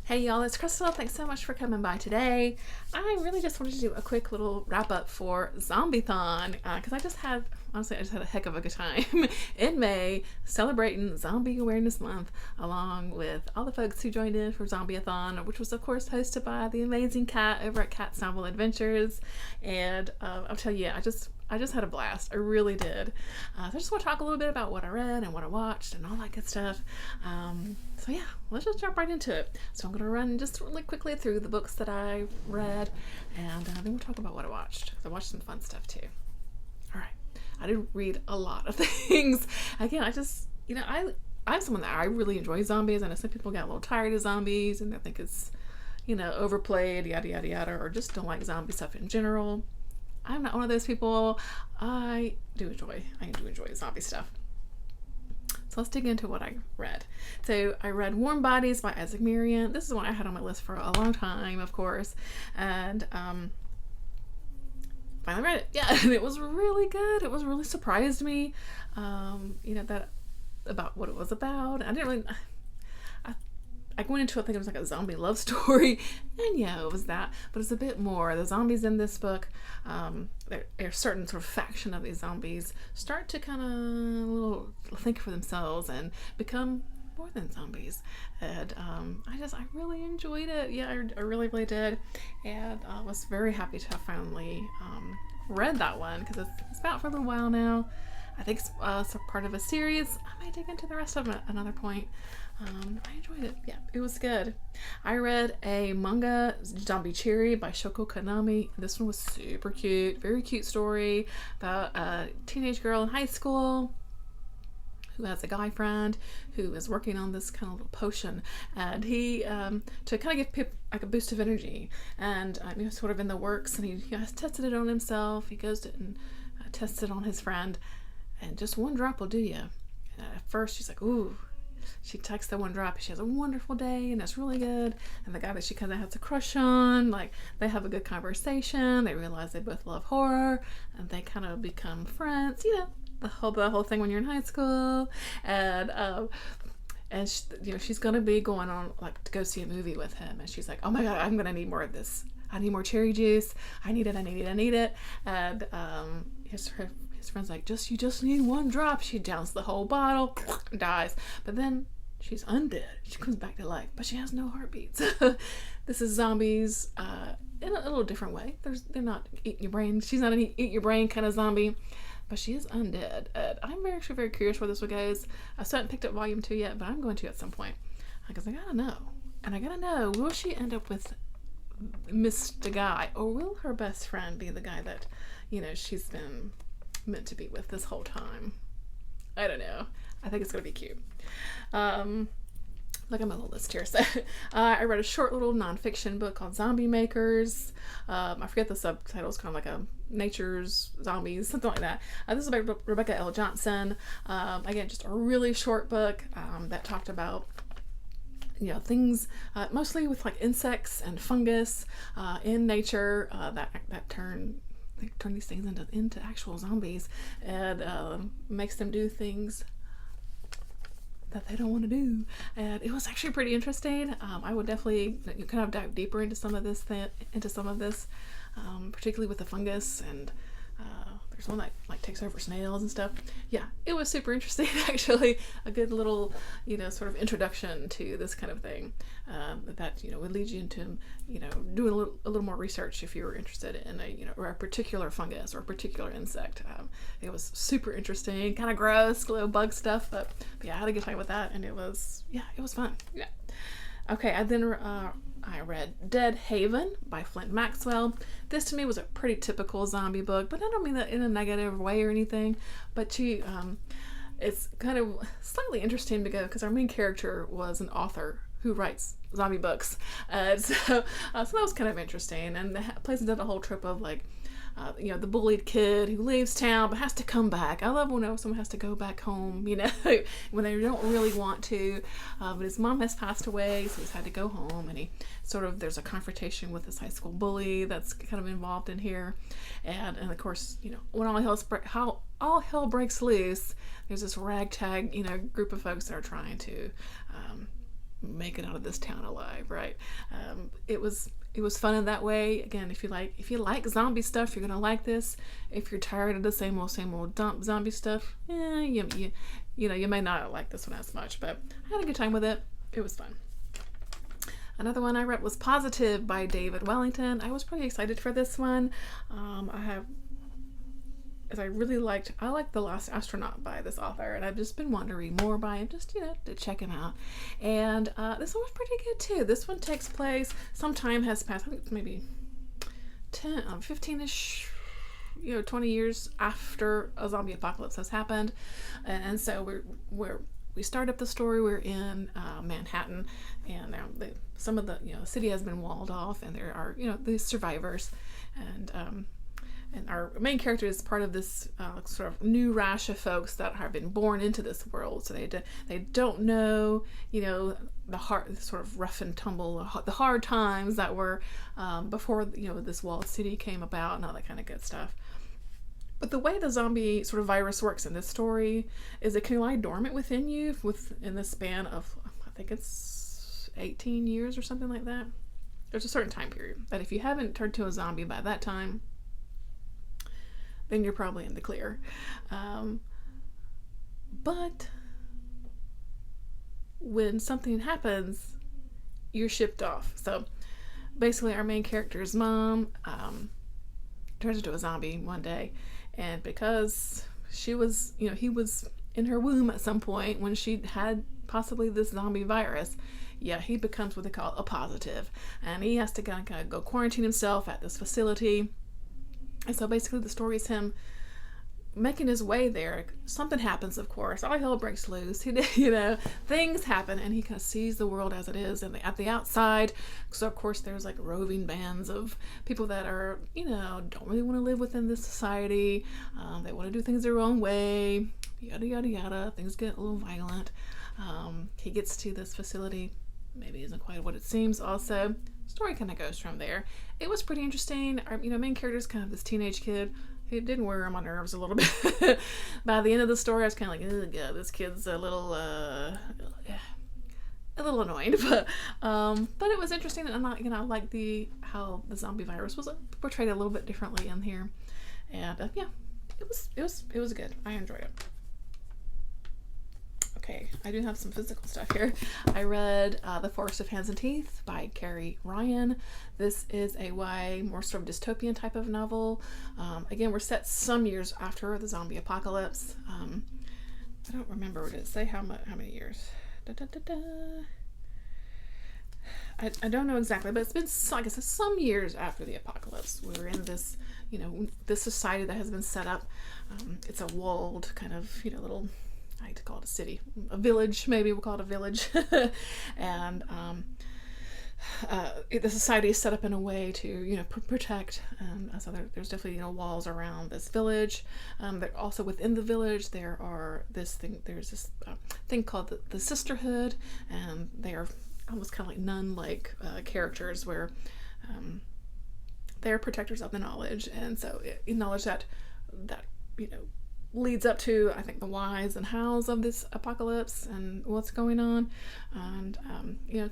Hey y'all, it's Crystal. Thanks so much for coming by today. I really just wanted to do a quick little wrap up for Zombiethon because I just had a heck of a good time in May celebrating Zombie Awareness Month along with all the folks who joined in for Zombiethon, which was of course hosted by the amazing Kat over at Kat's Novel Adventures. And I'll tell you, I just had a blast. I really did. So I just want to talk a little bit about what I read and what I watched and all that good stuff. So yeah, let's just jump right into it. So I'm going to run just really quickly through the books that I read, and then we'll talk about what I watched. I watched some fun stuff too. All right. I did read a lot of things. Again, I'm someone that I really enjoy zombies. I know some people get a little tired of zombies and they think it's, overplayed, yada, yada, yada, or just don't like zombie stuff in general. I'm not one of those people. I do enjoy zombie stuff. So let's dig into what I read. So I read Warm Bodies by Isaac Marion. This is one I had on my list for a long time, of course. And finally read it. Yeah, and it was really good. It was really surprised me, that about what it was about. I went into it thinking it was like a zombie love story, and yeah, it was that, but it's a bit more. The zombies in this book, a certain sort of faction of these zombies start to kind of think for themselves and become more than zombies, and I really enjoyed it. Yeah, I really, really did, and I was very happy to have finally read that one because it's out for a little while now. I think it's a part of a series. I might dig into the rest of it at another point. I enjoyed it. Yeah, it was good. I read a manga, Zombie Cherry by Shoko Kanami. This one was super cute. Very cute story about a teenage girl in high school who has a guy friend who is working on this kind of little potion, and he to kind of give people like a boost of energy, and he was sort of in the works, and he has tested it on himself. He goes to and tests it on his friend, and just one drop will do you. And at first she's like, ooh. She takes the one drop. She has a wonderful day, and it's really good. And the guy that she kind of has a crush on, like, they have a good conversation. They realize they both love horror, and they kind of become friends. The whole thing when you're in high school, and she's gonna be going on like to go see a movie with him, and she's like, oh my god, I'm gonna need more of this. I need more cherry juice. I need it. And his friend's like, you just need one drop. She downs the whole bottle, dies. But then she's undead. She comes back to life, but she has no heartbeats. This is zombies in a little different way. They're not eating your brain. She's not an eat your brain kind of zombie, but she is undead. And I'm actually very curious where this one goes. I still haven't picked up volume 2 yet, but I'm going to at some point because I gotta know. And I gotta know, will she end up with Mr. Guy, or will her best friend be the guy that she's been meant to be with this whole time? I don't know. I think it's gonna be cute. Look at my little list here. So I read a short little nonfiction book called Zombie Makers. I forget the subtitle. It's kind of like a Nature's Zombies, something like that. This is by Rebecca L. Johnson. Again, just a really short book that talked about things mostly with like insects and fungus in nature that turn these things into actual zombies, and makes them do things that they don't want to do. And it was actually pretty interesting. I would definitely kind of dive deeper into some of this, particularly with the fungus, and there's one that like takes over snails and stuff. Yeah, it was super interesting. Actually, a good little sort of introduction to this kind of thing that would lead you into doing a little more research if you were interested in a particular fungus or a particular insect. It was super interesting, kind of gross, little bug stuff, but yeah, I had a good time with that, and it was fun. Yeah. Okay, I read Dead Haven by Flint Maxwell. This to me was a pretty typical zombie book, but I don't mean that in a negative way or anything, but it's kind of slightly interesting because our main character was an author who writes zombie books. So that was kind of interesting, and it plays into the whole trip of like the bullied kid who leaves town but has to come back. I love when someone has to go back home, when they don't really want to, but his mom has passed away, so he's had to go home, and there's a confrontation with this high school bully that's kind of involved in here, and of course, when all hell breaks loose, there's this ragtag, group of folks that are trying to make it out of this town alive, right? It was fun in that way. Again, if you like zombie stuff, you're gonna like this. If you're tired of the same old dump zombie stuff, you may not like this one as much. But I had a good time with it. It was fun. Another one I read was Positive by David Wellington. I was pretty excited for this one. I like The Last Astronaut by this author, and I've just been wanting to read more by him, just, to check him out. And this one was pretty good too. This one takes place, some time has passed, I think it's maybe 15-ish, 20 years after a zombie apocalypse has happened. And so we start up the story, we're in Manhattan, and some of the city has been walled off, and there are these survivors, and our main character is part of this sort of new rash of folks that have been born into this world, so they don't know the hard, sort of rough and tumble, the hard times that were before this walled city came about and all that kind of good stuff. But the way the zombie sort of virus works in this story is it can lie dormant within you in the span of, I think it's 18 years or something like that. There's a certain time period that if you haven't turned to a zombie by that time, then you're probably in the clear. But when something happens, you're shipped off. So basically our main character's mom turns into a zombie one day, and because he was in her womb at some point when she had possibly this zombie virus, he becomes what they call a positive, and he has to kind of go quarantine himself at this facility. And so basically the story is him making his way there. Something happens, of course. All hell breaks loose. Things happen, and he kind of sees the world as it is, and at the outside. So of course there's like roving bands of people that are, don't really want to live within this society. They want to do things their own way. Yada yada yada. Things get a little violent. He gets to this facility. Maybe isn't quite what it seems. Also, story kind of goes from there. It was pretty interesting. Our main character is kind of this teenage kid. It didn't wear on my nerves a little bit. By the end of the story, I was kind of like, oh god, this kid's a little annoying. But it was interesting, and I like how the zombie virus was portrayed a little bit differently in here. And it was good. I enjoyed it. Okay, I do have some physical stuff here. I read The Forest of Hands and Teeth by Carrie Ryan. This is a more sort of dystopian type of novel. Again, we're set some years after the zombie apocalypse. I don't remember, did it say how many years? I don't know exactly, but it's been, like I said, some years after the apocalypse. We were in this, this society that has been set up. It's a walled kind of, little, I hate to call it a city, a village, maybe we'll call it a village. And the society is set up in a way to, protect. So there's definitely, walls around this village. Also within the village, there's this thing called the Sisterhood, and they are almost kind of like nun-like characters where they're protectors of the knowledge. And so knowledge that leads up to, I think, the whys and hows of this apocalypse and what's going on, and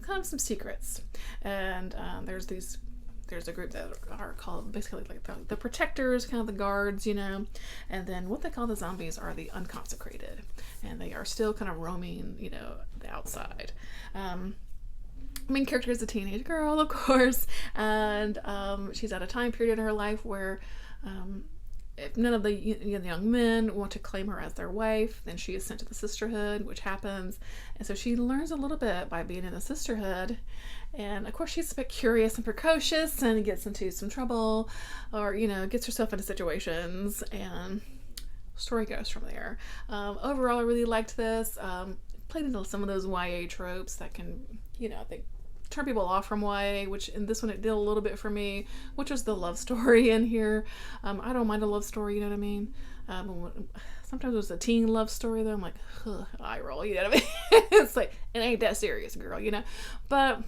kind of some secrets. And there's a group that are called basically like the protectors, kind of the guards, and then what they call the zombies are the unconsecrated, and they are still kind of roaming, the outside. Main character is a teenage girl, of course, and she's at a time period in her life where if none of the young men want to claim her as their wife, then she is sent to the Sisterhood, which happens. And so she learns a little bit by being in the Sisterhood. And of course she's a bit curious and precocious and gets into some trouble, or, gets herself into situations, and story goes from there. Overall, I really liked this. Played into some of those YA tropes that can, they turn people off from YA, which in this one it did a little bit for me, which was the love story in here. I don't mind a love story, you know what I mean? Sometimes it was a teen love story though, I'm like, eye roll, you know what I mean? It's like, it ain't that serious, girl, but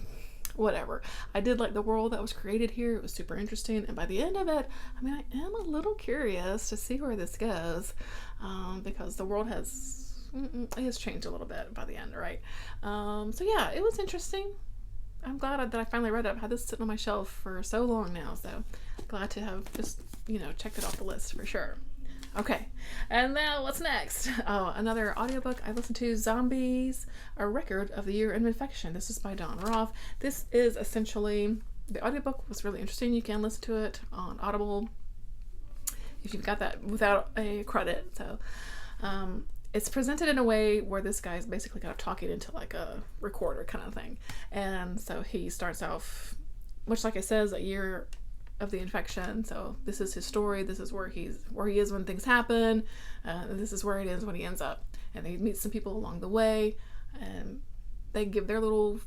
whatever. I did like the world that was created here. It was super interesting, and by the end of it, I am a little curious to see where this goes, because the world has it has changed a little bit by the end, right? So yeah, it was interesting. I'm glad that I finally read it. I've had this sitting on my shelf for so long now, so glad to have just, checked it off the list for sure. Okay, and now what's next? Oh, another audiobook I listened to, Zombies, A Record of the Year of Infection. This is by Don Roth. This is essentially, the audiobook was really interesting. You can listen to it on Audible if you've got that without a credit. So it's presented in a way where this guy's basically kind of talking into like a recorder kind of thing. And so he starts off, much like it says, a year of the infection. So this is his story. This is where he is when things happen. This is where it is when he ends up. And he meets some people along the way, and they give their little,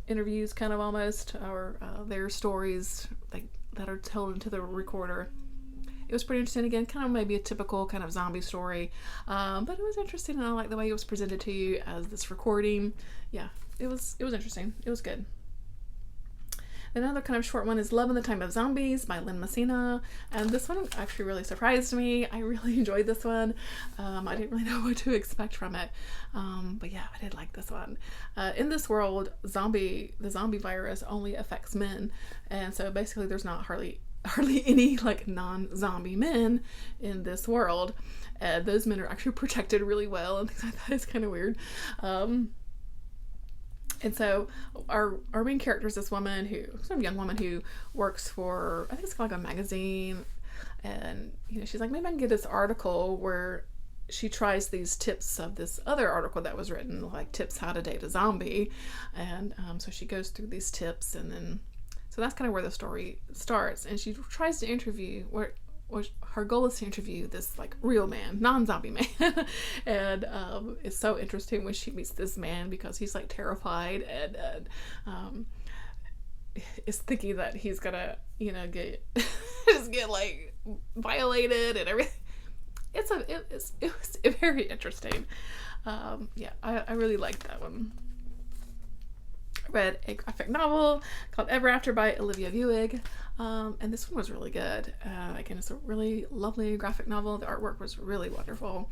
interviews, kind of almost, or their stories that are told into the recorder. It was pretty interesting. Again, kind of maybe a typical kind of zombie story, but it was interesting, and I like the way it was presented to you as this recording. Yeah, it was interesting. It was good. Another kind of short one is Love in the Time of Zombies by Lynn Messina, and this one actually really surprised me. I really enjoyed this one. I didn't really know what to expect from it, but yeah, I did like this one. In this world, the zombie virus only affects men, and so basically there's not hardly any like non-zombie men in this world. Those men are actually protected really well and things like that. It's kind of weird. And so our main character is this woman some young woman who works for, I think it's like a magazine, and she's like, maybe I can get this article where she tries these tips of this other article that was written, like tips how to date a zombie. And so she goes through these tips, and then so that's kind of where the story starts. And she tries to interview, her goal is to interview this like real man, non-zombie man. And it's so interesting when she meets this man, because he's like terrified and is thinking that he's gonna get like violated and everything. It was very interesting. Yeah, I really liked that one. Read a graphic novel called Ever After by Olivia Buig, and this one was really good. Again, it's a really lovely graphic novel. The artwork was really wonderful,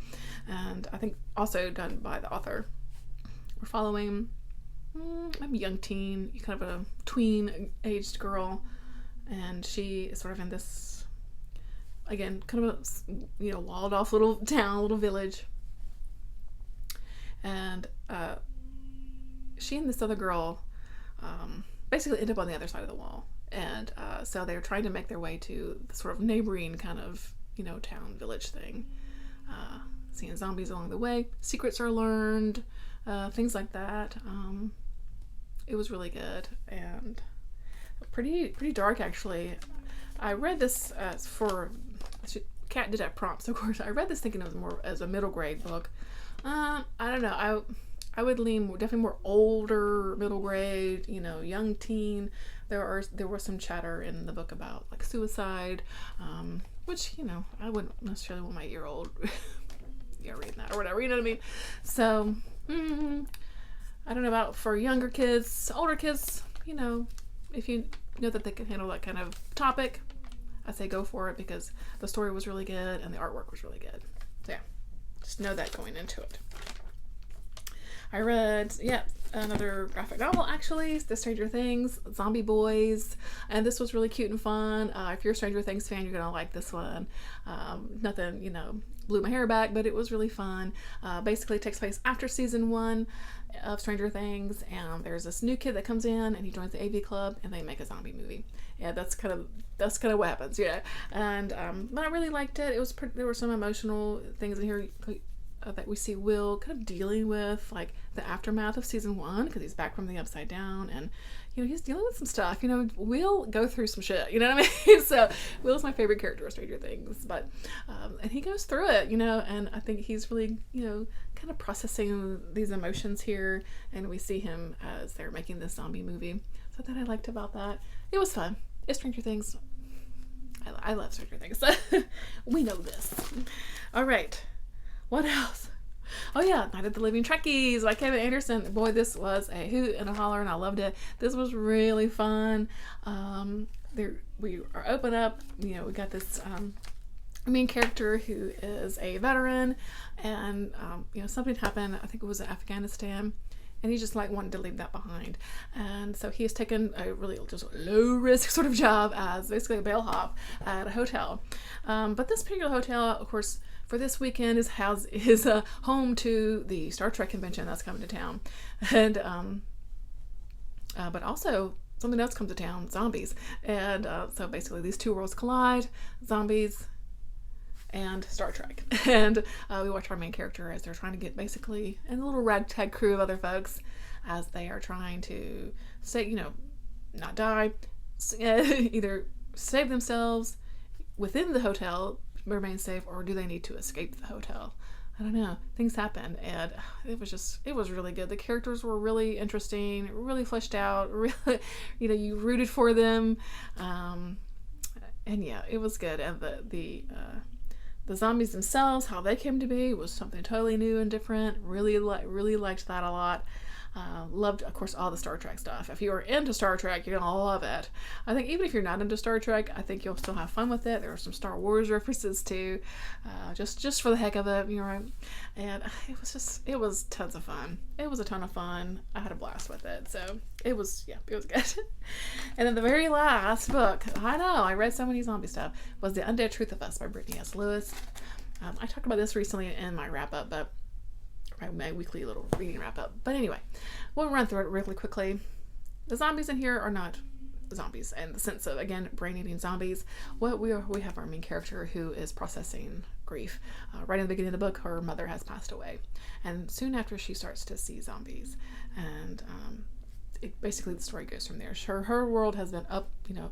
and I think also done by the author. We're following a young teen, kind of a tween-aged girl, and she is sort of in this, again, kind of a walled-off little town, little village, and she and this other girl basically end up on the other side of the wall, and so they're trying to make their way to the sort of neighboring kind of town village thing, seeing zombies along the way, secrets are learned, things like that. It was really good and pretty dark, actually. I read this Kat did have prompts, of course. I read this thinking it was more as a middle grade book. I don't know. I would lean definitely more older, middle grade, young teen. There was some chatter in the book about like suicide, which I wouldn't necessarily want my year-old reading that or whatever. You know what I mean? So I don't know about for younger kids, older kids. If you know that they can handle that kind of topic, I say go for it, because the story was really good and the artwork was really good. So yeah, just know that going into it. I read, another graphic novel, actually, The Stranger Things, Zombie Boys, and this was really cute and fun. If you're a Stranger Things fan, you're going to like this one. Nothing, blew my hair back, but it was really fun. Basically, it takes place after season 1 of Stranger Things, and there's this new kid that comes in, and he joins the AV club, and they make a zombie movie. Yeah, that's kind of what happens, yeah. And but I really liked it. It was there were some emotional things in here that we see Will kind of dealing with, like the aftermath of season 1, because he's back from the upside down, and he's dealing with some stuff. Will go through some shit, you know what I mean? So Will's my favorite character of Stranger Things, but and he goes through it, and I think he's really kind of processing these emotions here, and we see him as they're making this zombie movie. So that I liked about that. It was fun. It's Stranger Things. I love Stranger Things. We know this. All right. What else? Oh yeah, Night of the Living Trekkies by Kevin Anderson. Boy, this was a hoot and a holler, and I loved it. This was really fun. We are open up. We got this main character who is a veteran, and something happened. I think it was in Afghanistan, and he just like wanted to leave that behind, and so he has taken a really just low risk sort of job as basically a bellhop at a hotel. But this particular hotel, of course, for this weekend is home to the Star Trek convention that's coming to town, and but also something else comes to town, zombies, and so basically these two worlds collide, zombies and Star Trek. And we watch our main character as they're trying to get basically in a little ragtag crew of other folks as they are trying to not die, either save themselves within the hotel, remain safe, or do they need to escape the hotel? I don't know. Things happen, and it was really good. The characters were really interesting, really fleshed out, really, you rooted for them. And yeah, it was good. And the zombies themselves, how they came to be, was something totally new and different. Really liked that a lot. Loved, of course, all the Star Trek stuff. If you are into Star Trek, you're gonna love it. I think even if you're not into Star Trek, I think you'll still have fun with it. There were some Star Wars references too, just for the heck of it, right? And it was tons of fun. It was a ton of fun. I had a blast with it. So it was good. And then the very last book, I know, I read so many zombie stuff, was The Undead Truth of Us by Brittany S. Lewis. I talked about this recently in my wrap up, but my weekly little reading wrap up. But anyway, we'll run through it really quickly. The zombies in here are not zombies in the sense of, again, brain-eating zombies. We have our main character who is processing grief. Right in the beginning of the book, her mother has passed away, and soon after she starts to see zombies, and basically the story goes from there. Her world has been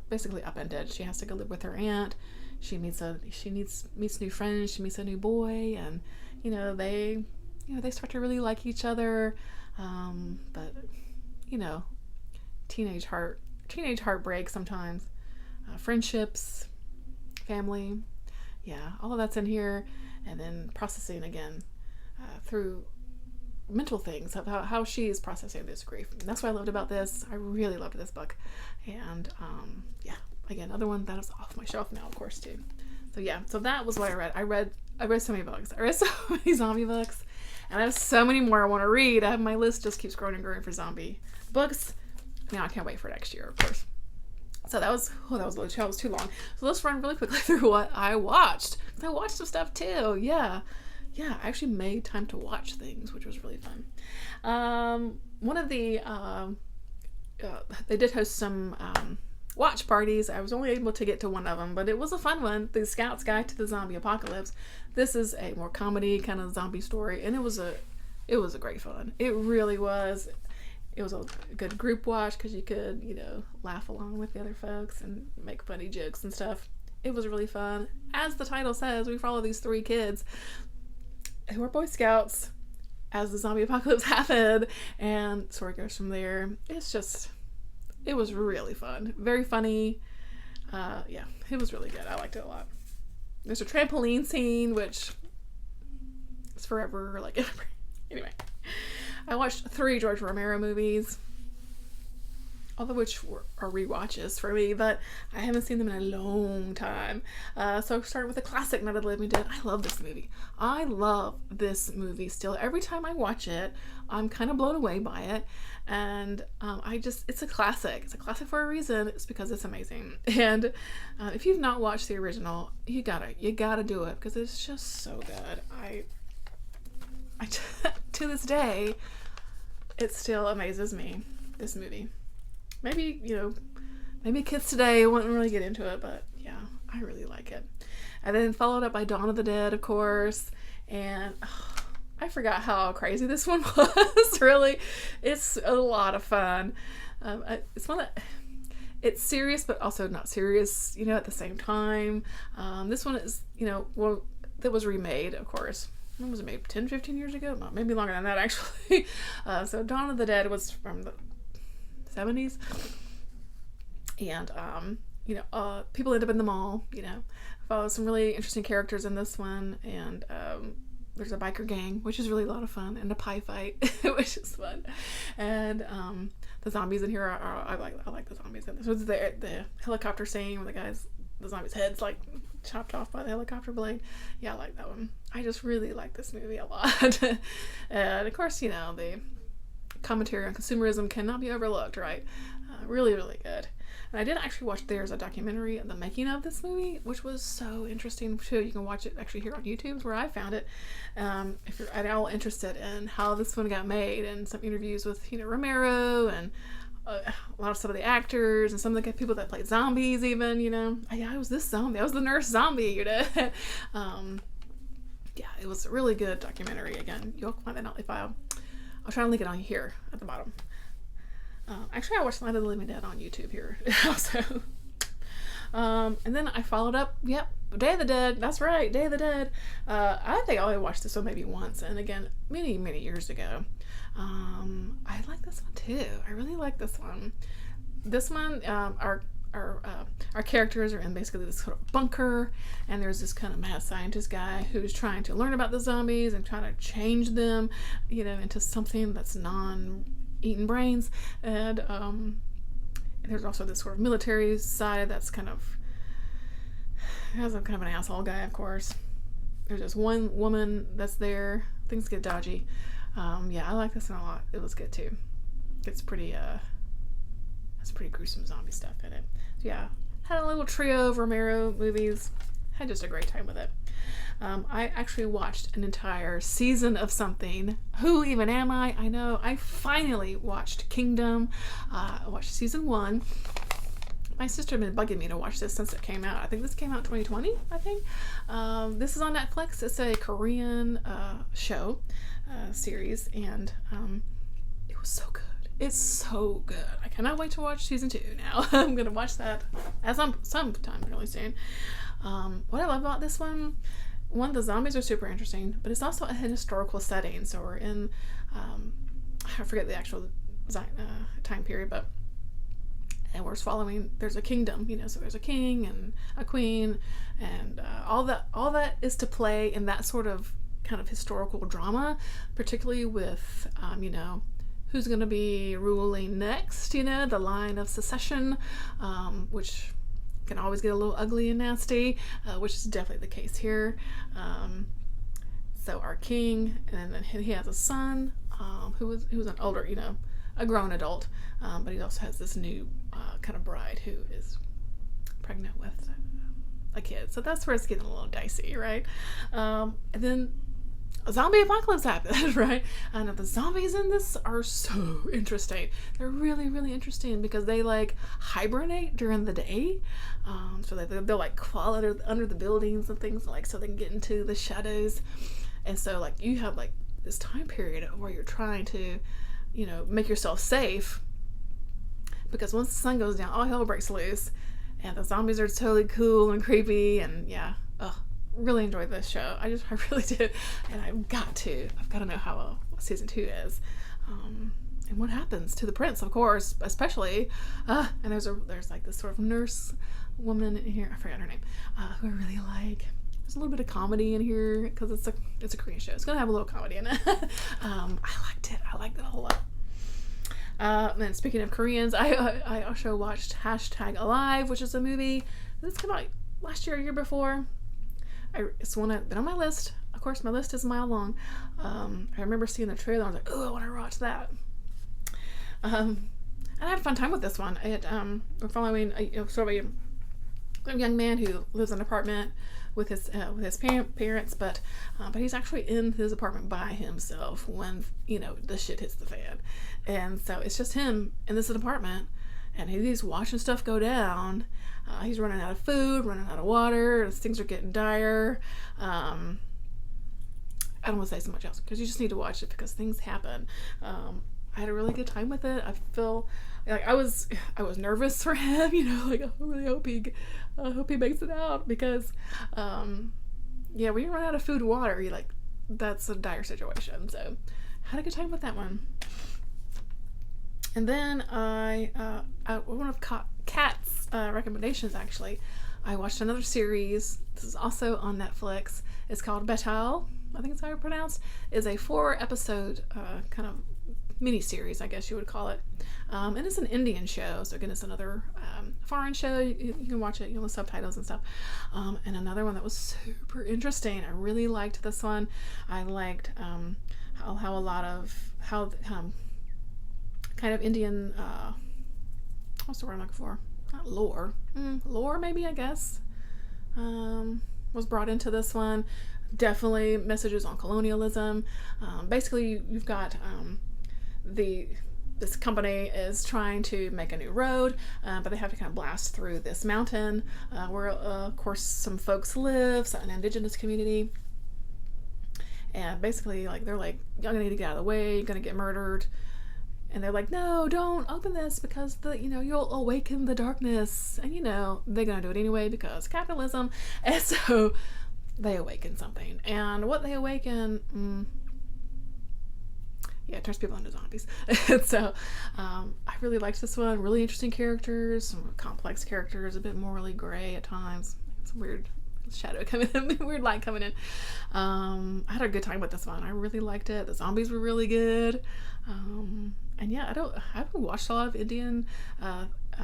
basically upended. She has to go live with her aunt. She meets new friends. She meets a new boy, and they start to really like each other, but teenage heartbreak sometimes, friendships, family, all of that's in here, and then processing again through mental things of how she is processing this grief. And that's what I loved about this. I really loved this book, and again, another one that is off my shelf now, of course, too. So that was what I read. I read so many books. I read so many zombie books. And I have so many more I want to read. My list just keeps growing and growing for zombie books. Now I can't wait for next year, of course. So that was too long. So let's run really quickly through what I watched. I watched some stuff too. Yeah. I actually made time to watch things, which was really fun. One of the they did host some watch parties. I was only able to get to one of them, but it was a fun one. The Scout's Guide to the Zombie Apocalypse. This is a more comedy kind of zombie story, and it was a great fun. It really was. It was a good group watch because you could, laugh along with the other folks and make funny jokes and stuff. It was really fun. As the title says, we follow these 3 kids who are Boy Scouts as the zombie apocalypse happened, and story goes from there. It was really fun. Very funny. It was really good. I liked it a lot. There's a trampoline scene, which is forever, anyway. I watched 3 George Romero movies, all of which are rewatches for me, but I haven't seen them in a long time. So I started with a classic, Night of the Living Dead. I love this movie. I love this movie still. Every time I watch it, I'm kind of blown away by it. And it's a classic. It's a classic for a reason. It's because it's amazing. And if you've not watched the original, you gotta do it because it's just so good. I to this day, it still amazes me, this movie. Maybe kids today wouldn't really get into it, but yeah, I really like it. And then followed up by Dawn of the Dead, of course, and I forgot how crazy this one was. Really, it's a lot of fun. It's one that it's serious, but also not serious, at the same time. This one is, that was remade, of course. When was it made? 10, 15 years ago? No, maybe longer than that, actually. So Dawn of the Dead was from the 70s. And, people end up in the mall, follow some really interesting characters in this one. And there's a biker gang, which is really a lot of fun, and a pie fight, which is fun. And the zombies in here I like the zombies in this. So the helicopter scene where the guy's the zombie's head's like chopped off by the helicopter blade. Yeah, I like that one. I just really like this movie a lot. And of course, you know, the commentary on consumerism cannot be overlooked, right? Really, really good. And I did actually watch, there's a documentary of the making of this movie, which was so interesting too. You can watch it actually here on YouTube is where I found it. If you're at all interested in how this one got made, and some interviews with, you know, Romero and a lot of some of the actors and some of the people that played zombies even, you know. Yeah, I was this zombie. I was the nurse zombie, you know. Yeah, it was a really good documentary. Again, you'll find it out if I'll try to link it on here at the bottom. Actually, I watched Night of the Living Dead on YouTube here also. And then I followed up, yep, Day of the Dead. That's right, Day of the Dead. I think I only watched this one maybe once, and again, many, many years ago. I like this one too. I really like this one. This one, our characters are in basically this sort of bunker, and there's this kind of mad scientist guy who's trying to learn about the zombies and trying to change them, you know, into something that's non-eating brains. And there's also this sort of military side that's kind of has a kind of an asshole guy, of course. There's just one woman that's there. Things get dodgy. Yeah, I like this one a lot. It was good too. It's pretty has pretty gruesome zombie stuff in it. So yeah, had a little trio of Romero movies. Had just a great time with it. I actually watched an entire season of something. Who even am I? I know. I finally watched Kingdom. I watched season 1. My sister had been bugging me to watch this since it came out. I think this came out in 2020, I think. This is on Netflix. It's a Korean show, series, and it was so good. It's so good. I cannot wait to watch season 2 now. I'm going to watch that as sometime really soon. What I love about this one, the zombies are super interesting, but it's also a historical setting. So we're in, I forget the actual time period, but and we're following, there's a kingdom, you know, so there's a king and a queen, and all that is to play in that sort of kind of historical drama, particularly with, you know, who's going to be ruling next, you know, the line of succession, which can always get a little ugly and nasty, which is definitely the case here. So our king, and then he has a son, who was an older, you know, a grown adult, but he also has this new kind of bride who is pregnant with a kid. So that's where it's getting a little dicey, right? And then a zombie apocalypse happens, right? And the zombies in this are so interesting. They're really, really interesting because they like hibernate during the day. So they'll like crawl under the buildings and things, like, so they can get into the shadows. And so like you have like this time period where you're trying to, you know, make yourself safe, because once the sun goes down, all hell breaks loose, and the zombies are totally cool and creepy. And yeah, really enjoyed this show. I really did, and I've got to know how season 2 is, and what happens to the prince, of course, especially. And there's like this sort of nurse woman in here. I forgot her name. Who I really like. There's a little bit of comedy in here because it's a Korean show. It's gonna have a little comedy in it. I liked it. I liked it a whole lot. And speaking of Koreans, I also watched #Alive, which is a movie. This came out last year, or year before. It's one that's been on my list. Of course, my list is a mile long. I remember seeing the trailer. I was like, oh, I want to watch that. And I had a fun time with this one. We're following sort of a young man who lives in an apartment with his parents, but he's actually in his apartment by himself when, you know, the shit hits the fan. And so it's just him in this apartment, and he's watching stuff go down. He's running out of food, running out of water. Things are getting dire. I don't want to say so much else because you just need to watch it because things happen. I had a really good time with it. I feel like I was nervous for him, you know, like I really hope he makes it out, because yeah, when you run out of food and water, you like, that's a dire situation. So had a good time with that one. And then one of Kat's recommendations, actually, I watched another series. This is also on Netflix. It's called Betal. I think it's how it's pronounced, is a 4-episode kind of mini-series, I guess you would call it. And it's an Indian show, so again, it's another foreign show. You can watch it, with subtitles and stuff. And another one that was super interesting. I really liked this one. I liked how a lot of kind of Indian, what's the word I'm looking for? Not lore. Lore, maybe, I guess, was brought into this one. Definitely messages on colonialism. Basically, you've got this company is trying to make a new road, but they have to kind of blast through this mountain where, of course, some folks live, an indigenous community. And basically, like, they're like, you're gonna need to get out of the way, you're gonna get murdered. And they're like, no, don't open this because you'll awaken the darkness. And they're gonna do it anyway because capitalism. And so they awaken something. And what they awaken, it turns people into zombies. And so I really liked this one. Really interesting characters, some complex characters, a bit morally gray at times. It's weird shadow coming in, weird light coming in. I had a good time with this one. I really liked it. The zombies were really good. And yeah, I haven't watched a lot of Indian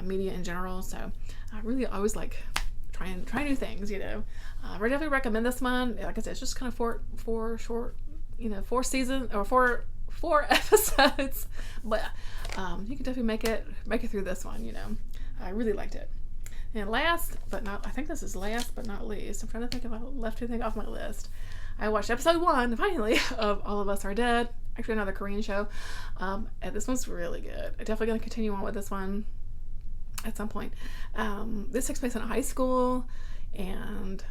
media in general, so I really always like try new things. I definitely recommend this one. Like I said, it's just kind of four short, 4 seasons or four episodes, but you can definitely make it through this one. I really liked it. And I think this is last but not least, I'm trying to think if I left anything off my list. I watched episode 1, finally, of All of Us Are Dead. Actually, another Korean show. And this one's really good. I'm definitely going to continue on with this one at some point. This takes place in a high school, and,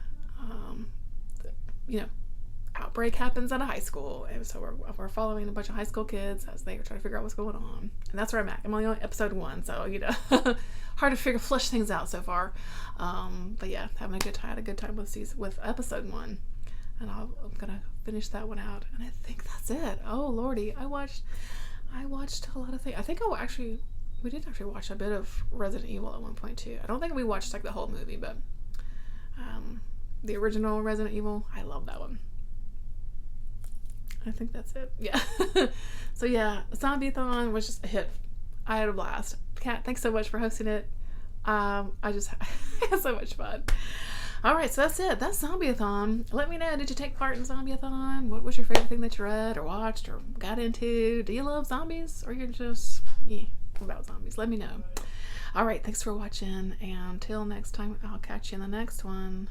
outbreak happens at a high school. And so we're following a bunch of high school kids as they are trying to figure out what's going on. And that's where I'm at. I'm only on episode 1, so, hard to flush things out so far. But yeah, having a good time. I had a good time with episode 1. And I'm gonna finish that one out. And I think that's it. Oh lordy, I watched a lot of things. I think we did actually watch a bit of Resident Evil at one point too. I don't think we watched like the whole movie, but the original Resident Evil, I love that one. I think that's it. Yeah. So yeah, Zombiethon was just a hit. I had a blast. Kat, thanks so much for hosting it. I just had so much fun. All right, so that's it. That's Zombiethon. Let me know, did you take part in Zombiethon? What was your favorite thing that you read or watched or got into? Do you love zombies, or you're just about zombies? Let me know. All right, thanks for watching, and until next time, I'll catch you in the next one.